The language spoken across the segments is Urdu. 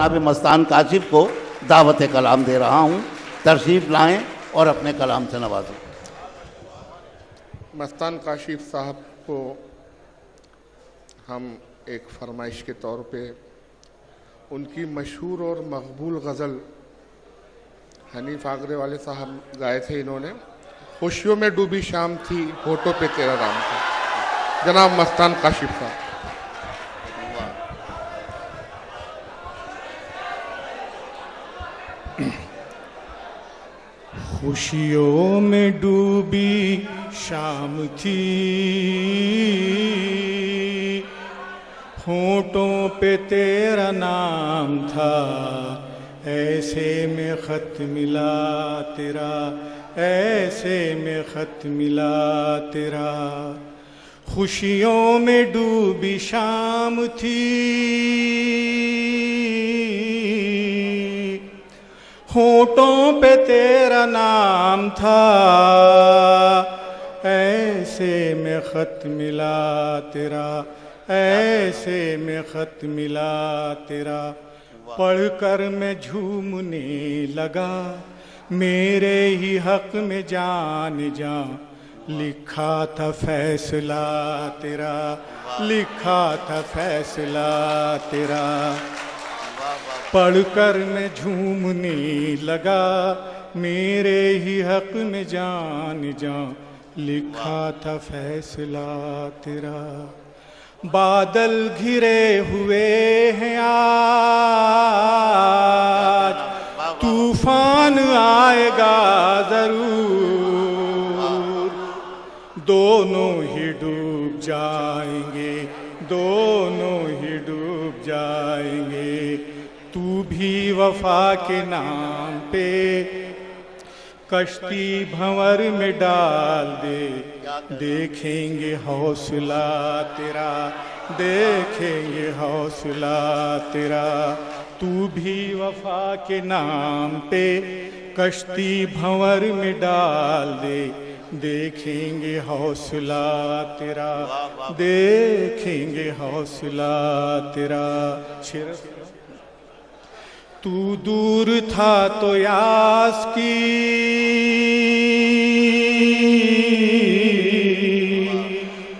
جناب مستان کاشف کو دعوت کلام دے رہا ہوں، تشریف لائیں اور اپنے کلام سے نوازیں۔ مستان کاشف صاحب کو ہم ایک فرمائش کے طور پہ ان کی مشہور اور مقبول غزل حنیف آگرے والے صاحب گائے تھے، انہوں نے خوشیوں میں ڈوبی شام تھی ہونٹوں پہ تیرا نام تھا، جناب مستان کاشف صاحب۔ خوشیوں میں ڈوبی شام تھی، ہونٹوں پہ تیرا نام تھا، ایسے میں خط ملا تیرا، ایسے میں خط ملا تیرا۔ خوشیوں میں ڈوبی شام تھی، ہونٹوں پہ تیرا نام تھا، ایسے میں خط ملا تیرا، ایسے میں خط ملا تیرا۔ پڑھ کر میں جھومنے لگا، میرے ہی حق میں جان جان، لکھا تھا فیصلہ تیرا، لکھا تھا فیصلہ تیرا۔ پڑھ کر میں جھومنے لگا، میرے ہی حق میں جان جان، لکھا تھا فیصلہ تیرا۔ بادل گھرے ہوئے ہیں آج، طوفان آئے گا ضرور، دونوں ہی ڈوب جائیں گے، دونوں ہی ڈوب جائیں گے۔ تو بھی وفا کے نام پہ کشتی بھنور میں ڈال دے، دیکھیں گے حوصلہ تیرا، دیکھیں گے حوصلہ تیرا۔ تو بھی وفا کے نام پہ کشتی بھنور میں ڈال دے، دیکھیں گے حوصلہ تیرا، دیکھیں گے حوصلہ تیرا۔ تو دور تھا تو یاس کی،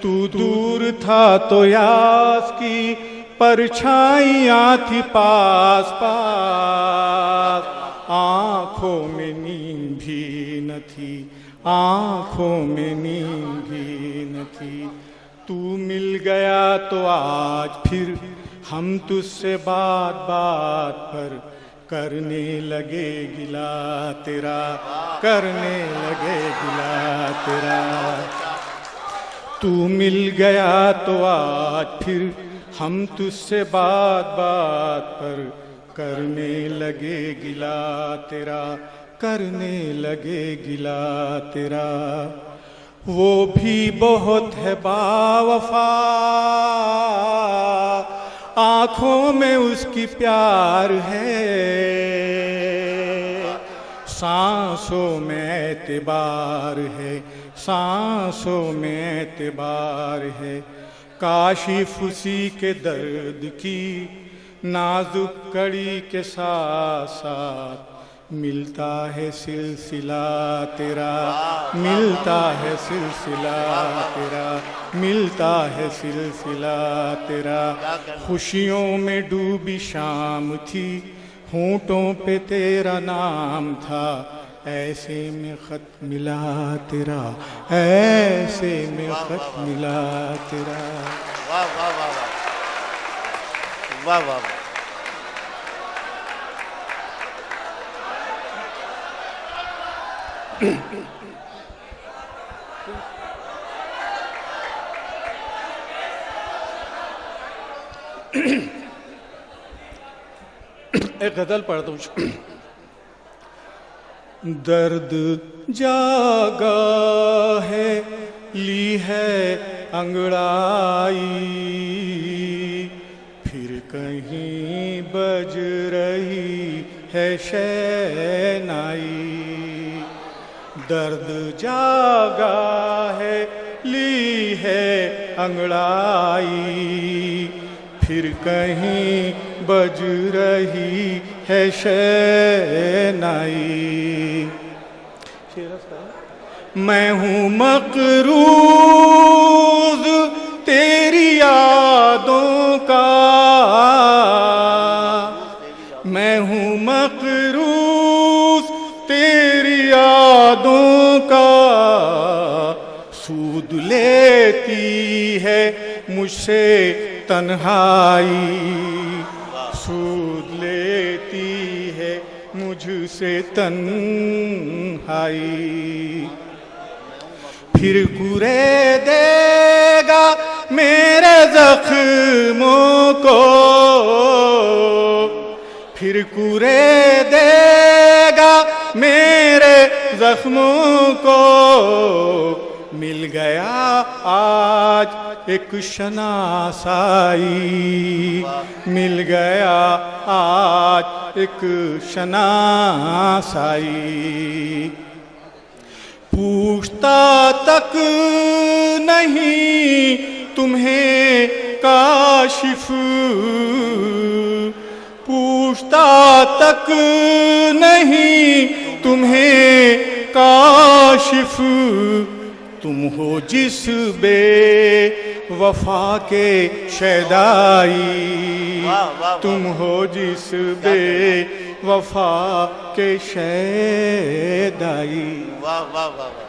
تو دور تھا تو یاس کی، پرچھائیاں تھی پاس پاس، آنکھوں میں نیند بھی نہ تھی، آنکھوں میں نیند بھی نہ تھی۔ تو مل گیا تو آج پھر ہم تجھ سے بات بات پر کرنے لگے گلا تیرا، کرنے لگے گلا تیرا۔ تو مل گیا تو آج پھر ہم تجھ سے بات بات پر کرنے لگے گلا تیرا، کرنے لگے گلا تیرا۔ وہ بھی بہت ہے باوفا، آنکھوں میں اس کی پیار ہے، سانسوں میں اعتبار ہے، سانسوں میں اعتبار ہے۔ کاشف اسی کے درد کی نازک کڑی کے ساتھ ساتھ ملتا ہے سلسلہ تیرا، ملتا ہے سلسلہ تیرا، ملتا ہے سلسلہ تیرا۔ خوشیوں میں ڈوبی شام تھی، ہونٹوں پہ تیرا نام تھا، ایسے میں خط ملا تیرا، ایسے میں خط ملا تیرا۔ واہ واہ واہ واہ واہ واہ واہ۔ ایک غزل پڑھتا ہوں۔ درد جاگا ہے، لی ہے انگڑائی، پھر کہیں بج رہی ہے شہنائی۔ درد جاگا ہے، لی ہے انگڑائی، پھر کہیں بج رہی ہے شہنائی. میں ہوں مقروض تیری یادوں کا، میں ہوں مقروض تیری یادوں کا، سود لیتی ہے مجھ سے تنہائی، سود لیتی ہے مجھ سے تنہائی. پھر گرے دے گا میرے زخموں کو، پھر گرے دے گا میرے زخموں کو. مل گیا آج ایک شناسائی، مل گیا آج ایک شناسائی. پوچھتا تک نہیں تمہیں کاشف، پوچھتا تک نہیں تمہیں کاشف. تم ہو جس بے وفا کے شیدائی، تم ہو جس بے وفا کے شیدائی. واہ واہ واہ واہ.